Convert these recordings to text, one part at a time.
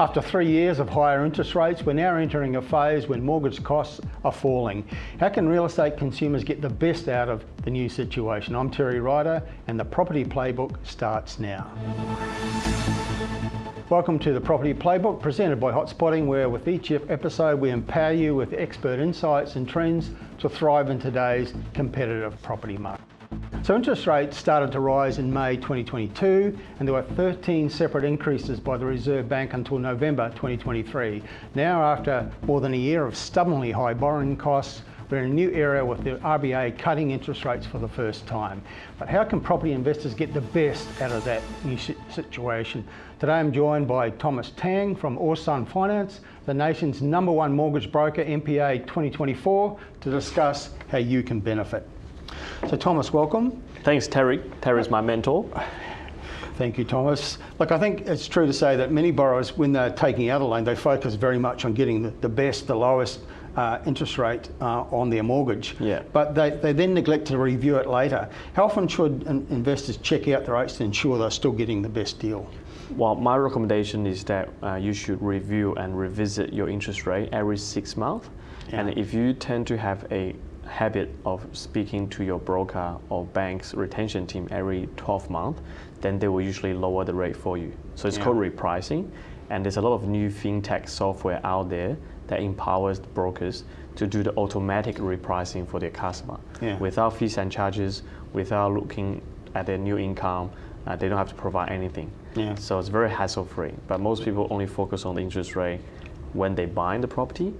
After 3 years of higher interest rates, we're now entering a phase when mortgage costs are falling. How can real estate consumers get the best out of the new situation? I'm Terry Ryder, and the Property Playbook starts now. Welcome to the Property Playbook, presented by Hotspotting, where with each episode we empower you with expert insights and trends to thrive in today's competitive property market. So interest rates started to rise in May 2022, and there were 13 separate increases by the Reserve Bank until November 2023. Now, after more than a year of stubbornly high borrowing costs, we're in a new era with the RBA cutting interest rates for the first time. But how can property investors get the best out of that new situation? Today I'm joined by Thomas Tang from Orsun Finance, the nation's #1 mortgage broker, MPA 2024, to discuss how you can benefit. So Thomas, welcome. Thanks, Terry. Terry's my mentor. Thank you, Thomas. Look, I think it's true to say that many borrowers, when they're taking out a loan, they focus very much on getting the best, the lowest interest rate on their mortgage. Yeah. But they then neglect to review it later. How often should investors check out the rates to ensure they're still getting the best deal? Well, my recommendation is that you should review and revisit your interest rate every 6 months. Yeah. And if you tend to have a habit of speaking to your broker or bank's retention team every 12 months, then they will usually lower the rate for you. So it's called repricing, and there's a lot of new fintech software out there that empowers the brokers to do the automatic repricing for their customer without fees and charges, without looking at their new income. They don't have to provide anything. So it's very hassle-free. But most people only focus on the interest rate when they buy the property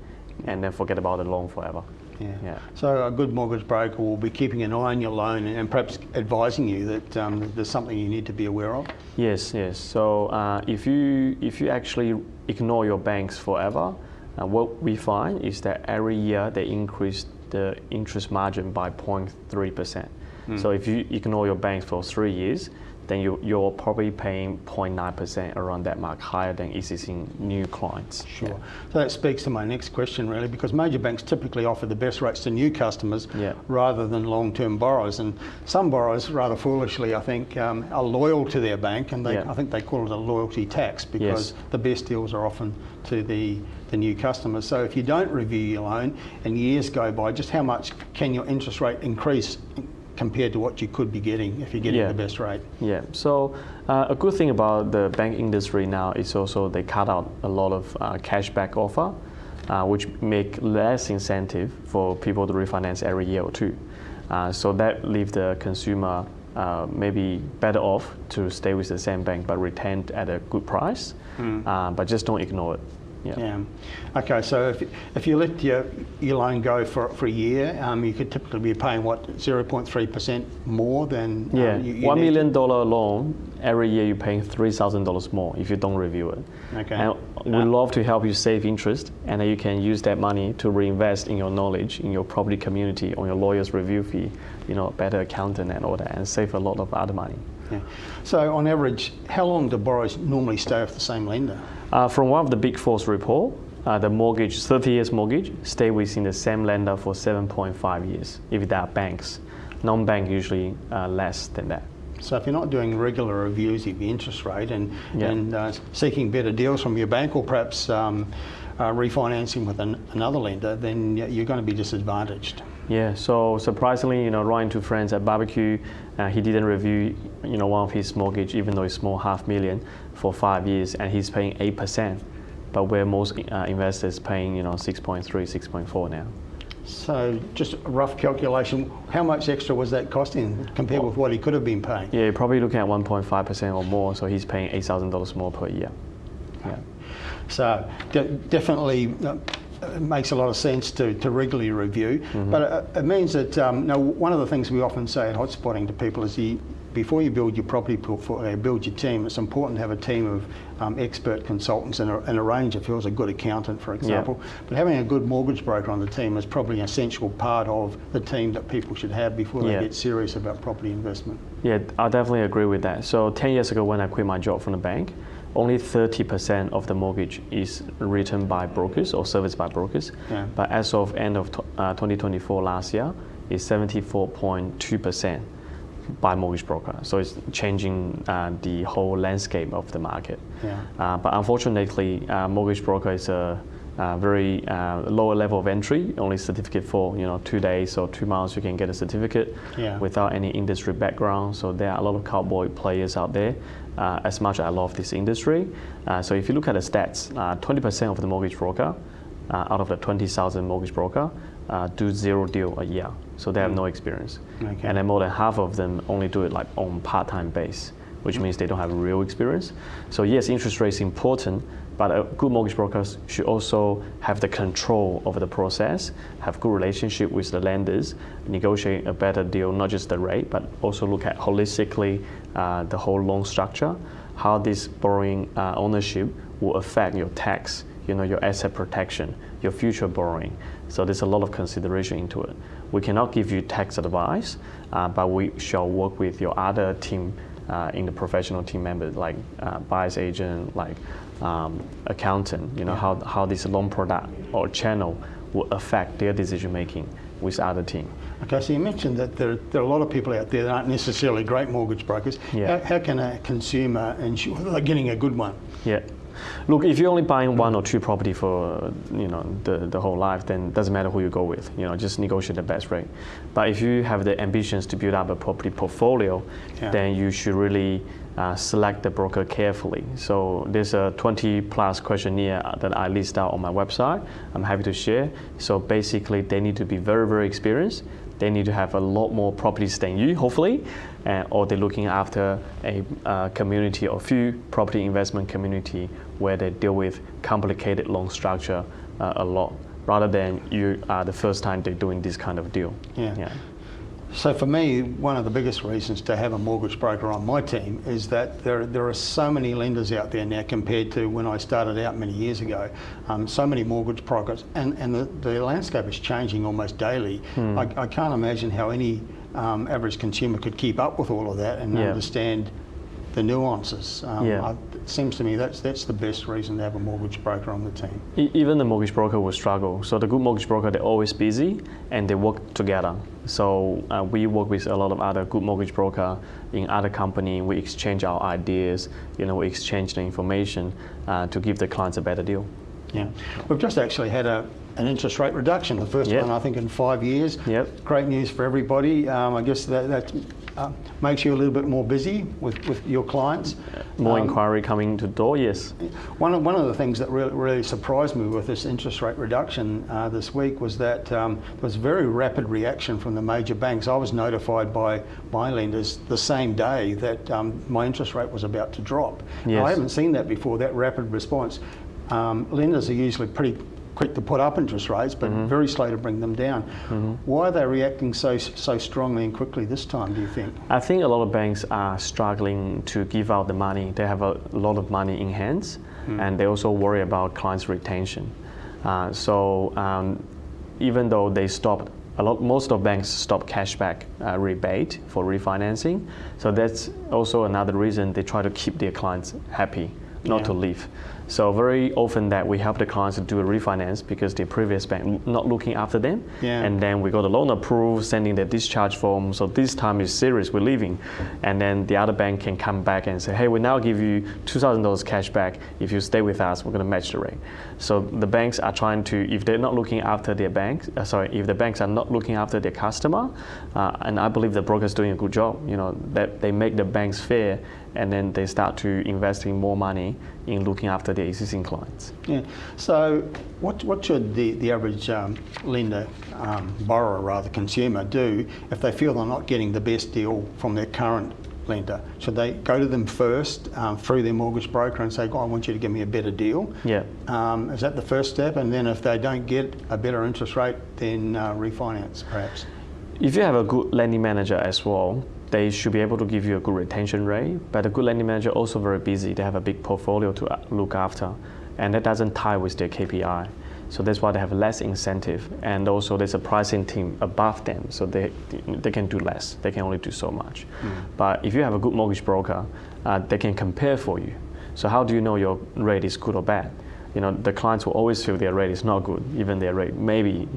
and then forget about the loan forever. Yeah. So a good mortgage broker will be keeping an eye on your loan and perhaps advising you that there's something you need to be aware of? Yes. So if you actually ignore your banks forever, what we find is that every year they increase the interest margin by 0.3%. So if you ignore your banks for 3 years, then you're probably paying 0.9% around that mark, higher than existing new clients. Sure. So that speaks to my next question, really, because major banks typically offer the best rates to new customers rather than long-term borrowers. And some borrowers, rather foolishly, I think, are loyal to their bank, and I think they call it a loyalty tax, because the best deals are often to the new customers. So if you don't review your loan and years go by, just how much can your interest rate increase compared to what you could be getting if you're getting the best rate? Yeah, so a good thing about the bank industry now is also they cut out a lot of cashback offer, which make less incentive for people to refinance every year or two. So that leaves the consumer maybe better off to stay with the same bank but retain at a good price, but just don't ignore it. Okay, so if you let your loan go for a year, you could typically be paying 0.3% more than $1 million loan, every year you're paying $3,000 more if you don't review it. Okay. And we love to help you save interest, and then you can use that money to reinvest in your knowledge, in your property community, on your lawyer's review fee, better accountant and all that, and save a lot of other money. So on average, how long do borrowers normally stay with the same lender? From one of the Big Four's report, the mortgage, 30 years mortgage, stay within the same lender for 7.5 years, if they are banks. Non-bank usually less than that. So if you're not doing regular reviews of your interest rate and seeking better deals from your bank, or perhaps refinancing with another lender, then you're going to be disadvantaged. Yeah, so surprisingly, running to friends at barbecue, he didn't review, one of his mortgage, even though it's small, $500,000 for 5 years, and he's paying 8%, but where most investors paying, 6.3, 6.4 now. So just a rough calculation, how much extra was that costing compared with what he could have been paying? Yeah, you're probably looking at 1.5% or more, so he's paying $8,000 more per year. So definitely it makes a lot of sense to regularly review, but it means that one of the things we often say at Hotspotting to people is before you build your property portfolio, build your team. It's important to have a team of expert consultants and a range if you're a good accountant, for example. But having a good mortgage broker on the team is probably an essential part of the team that people should have before they get serious about property investment. Yeah, I definitely agree with that. So 10 years ago when I quit my job from the bank, only 30% of the mortgage is written by brokers or serviced by brokers. But as of end of 2024 last year, it's 74.2%. by mortgage broker. So it's changing the whole landscape of the market. Yeah. But unfortunately, mortgage broker is a very lower level of entry, only certificate for 2 days or 2 months you can get a certificate without any industry background. So there are a lot of cowboy players out there. As much as I love this industry, so if you look at the stats, 20% of the mortgage broker out of the 20,000 mortgage broker do 0 deal a year. So they have no experience. Okay. And then more than half of them only do it like on part-time base, which means they don't have real experience. So yes, interest rate is important, but a good mortgage brokers should also have the control over the process, have good relationship with the lenders, negotiate a better deal, not just the rate, but also look at holistically the whole loan structure, how this borrowing ownership will affect your tax, your asset protection, your future borrowing. So there's a lot of consideration into it. We cannot give you tax advice, but we shall work with your other team in the professional team members, like buyer's agent, like accountant, how this loan product or channel will affect their decision making with other team. Okay, so you mentioned that there are a lot of people out there that aren't necessarily great mortgage brokers. Yeah. How can a consumer ensure they're getting a good one? Yeah. Look, if you're only buying 1 or 2 property for the whole life, then it doesn't matter who you go with. Just negotiate the best rate. But if you have the ambitions to build up a property portfolio, then you should really select the broker carefully. So there's a 20+ questionnaire that I list out on my website. I'm happy to share. So basically, they need to be very, very experienced. They need to have a lot more properties than you, hopefully, or they're looking after a community or few property investment community where they deal with complicated loan structure a lot, rather than you are the first time they're doing this kind of deal. Yeah. So for me, one of the biggest reasons to have a mortgage broker on my team is that there are so many lenders out there now compared to when I started out many years ago. So many mortgage brokers, and the landscape is changing almost daily. I can't imagine how any average consumer could keep up with all of that and understand the nuances. It seems to me that's the best reason to have a mortgage broker on the team. Even the mortgage broker will struggle. So the good mortgage broker, they're always busy and they work together. So we work with a lot of other good mortgage broker in other company. We exchange our ideas, we exchange the information to give the clients a better deal. Yeah, we've just actually had an interest rate reduction, the first one I think in 5 years. Great news for everybody. I guess that makes you a little bit more busy with your clients. More inquiry coming to the door, yes. One of the things that really surprised me with this interest rate reduction this week was that there was very rapid reaction from the major banks. I was notified by my lenders the same day that my interest rate was about to drop. Now, I haven't seen that before, that rapid response. Lenders are usually pretty quick to put up interest rates, but very slow to bring them down. Why are they reacting so strongly and quickly this time, do you think? I think a lot of banks are struggling to give out the money. They have a lot of money in hands, and they also worry about clients' retention. Even though they stopped, most of banks stop cashback rebate for refinancing. So that's also another reason they try to keep their clients happy, not to leave. So very often that we help the clients to do a refinance because the previous bank not looking after them, and then we got a loan approved, sending the discharge form. So this time is serious, we're leaving, and then the other bank can come back and say, hey, we now give you $2,000 cash back if you stay with us. We're going to match the rate. So the banks are trying to, if they're not looking after their banks, if the banks are not looking after their customer, and I believe the broker's doing a good job, that they make the banks fair, and then they start to investing more money in looking after their existing clients. Yeah. So what should the average lender, borrower rather, consumer do if they feel they're not getting the best deal from their current lender? Should they go to them first through their mortgage broker and say, I want you to give me a better deal? Yeah. Is that the first step? And then if they don't get a better interest rate, then refinance perhaps? If you have a good lending manager as well, they should be able to give you a good retention rate, but a good lending manager also very busy. They have a big portfolio to look after, and that doesn't tie with their KPI. So that's why they have less incentive, and also there's a pricing team above them, so they can do less. They can only do so much. But if you have a good mortgage broker, they can compare for you. So how do you know your rate is good or bad? The clients will always feel their rate is not good, even their rate maybe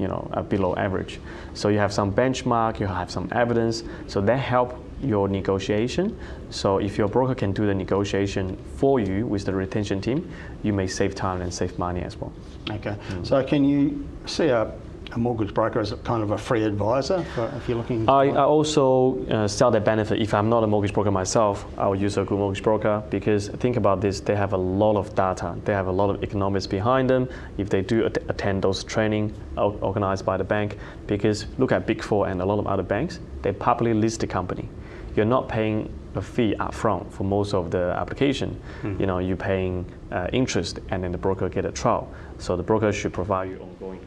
below average. So you have some benchmark, you have some evidence, so that help your negotiation. So if your broker can do the negotiation for you with the retention team, you may save time and save money as well. Okay. So can you see a mortgage broker as kind of a free advisor if you're looking? I also sell that benefit. If I'm not a mortgage broker myself, I will use a good mortgage broker, because think about this, they have a lot of data, they have a lot of economics behind them if they do attend those training organized by the bank. Because look at Big Four and a lot of other banks, they publicly list the company. You're not paying a fee up front for most of the application. You're paying interest, and then the broker get a trial. So the broker should provide you ongoing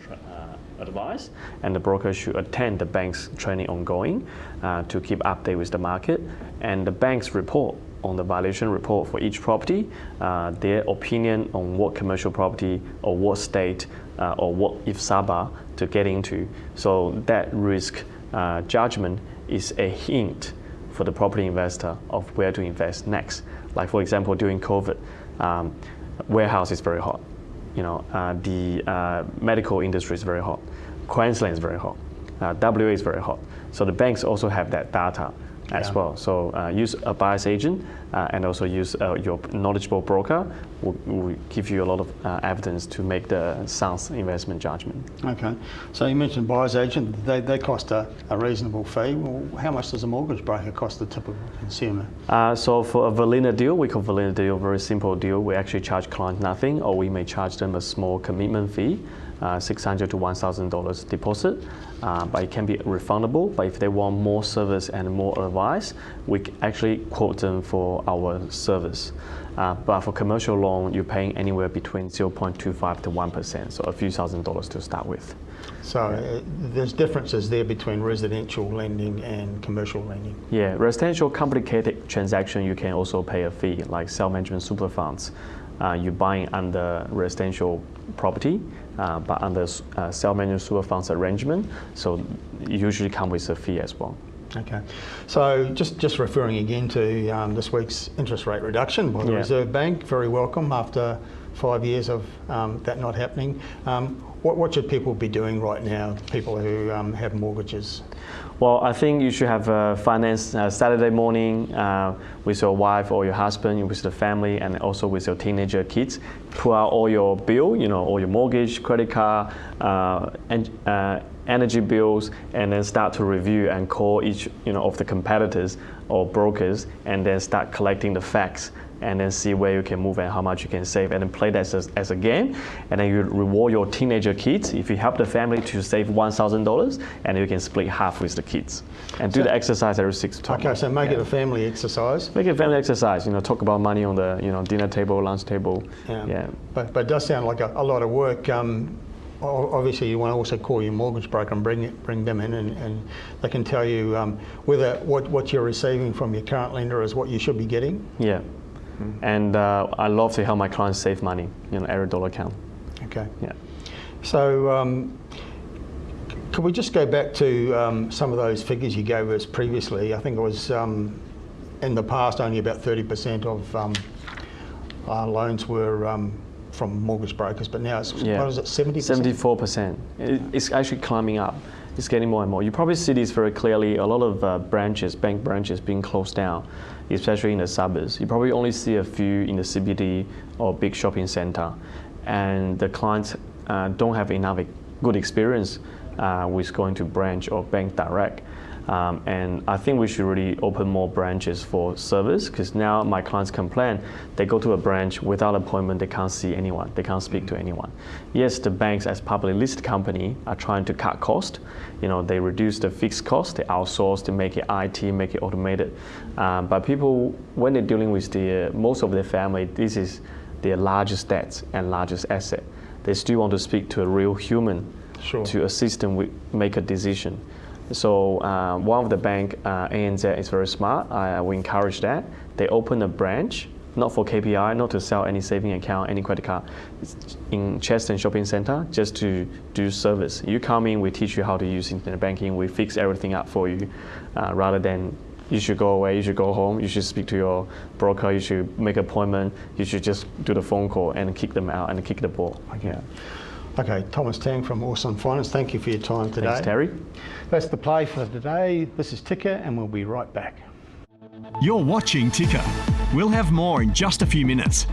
advice, and the broker should attend the bank's training ongoing to keep update with the market. And the bank's report on the valuation report for each property, their opinion on what commercial property or what state or what if Sabah to get into. So that risk judgment is a hint for the property investor of where to invest next. Like for example, during COVID, warehouse is very hot. The medical industry is very hot. Queensland is very hot. WA is very hot. So the banks also have that data as well. So use a buyer's agent and also use your knowledgeable broker will give you a lot of evidence to make the sound investment judgment. Okay. So you mentioned buyer's agent. They cost a reasonable fee. Well, how much does a mortgage broker cost the typical consumer? So for a vanilla deal, we call vanilla deal a very simple deal. We actually charge clients nothing, or we may charge them a small commitment fee, $600 to $1,000 deposit, but it can be refundable. But if they want more service and more advice, we actually quote them for our service. But for commercial loan, you're paying anywhere between 0.25 to 1%, so a few $1,000s to start with. So there's differences there between residential lending and commercial lending. Yeah, residential complicated transaction, you can also pay a fee, like self-management super funds. You're buying under residential property, but under self-managed super funds arrangement, so it usually come with a fee as well. Okay, so just referring again to this week's interest rate reduction by the Reserve Bank, very welcome after 5 years of that not happening. What should people be doing right now, people who have mortgages? Well, I think you should have a finance Saturday morning with your wife or your husband, with the family, and also with your teenager kids. Pull out all your bill, all your mortgage, credit card, energy bills, and then start to review and call each of the competitors or brokers, and then start collecting the facts, and then see where you can move and how much you can save, and then play that as a game. And then you reward your teenager kids if you help the family to save $1,000, and you can split half with the kids. And do the exercise every 6 to 12 months. So make it a family exercise. Make it a family exercise. Talk about money on the dinner table, lunch table. But it does sound like a lot of work. Obviously, you want to also call your mortgage broker and bring them in, and they can tell you whether what you're receiving from your current lender is what you should be getting. Yeah. And I love to help my clients save money. Every dollar count. Okay. Yeah. So could we just go back to some of those figures you gave us previously? I think it was in the past only about 30% of our loans were from mortgage brokers, but now it's, what is it, 70%? 74%. It's actually climbing up. It's getting more and more. You probably see this very clearly. A lot of bank branches being closed down, especially in the suburbs. You probably only see a few in the CBD or big shopping center, and the clients don't have enough good experience with going to branch or bank direct. And I think we should really open more branches for service, because now my clients complain they go to a branch without appointment, they can't see anyone, they can't speak to anyone. Yes, the banks as publicly listed company are trying to cut cost. They reduce the fixed cost, they outsource, they make it IT, make it automated. But people, when they're dealing with most of their family, this is their largest debts and largest asset. They still want to speak to a real human to assist them with make a decision. So one of the bank, ANZ, is very smart. We encourage that. They open a branch, not for KPI, not to sell any saving account, any credit card, in Cheston Shopping Center, just to do service. You come in, we teach you how to use internet banking, we fix everything up for you, rather than you should go away, you should go home, you should speak to your broker, you should make an appointment, you should just do the phone call and kick them out and kick the ball. Okay, Thomas Tang from Awesome Finance, thank you for your time today. Thanks, Terry. That's the play for today. This is Ticker, and we'll be right back. You're watching Ticker. We'll have more in just a few minutes.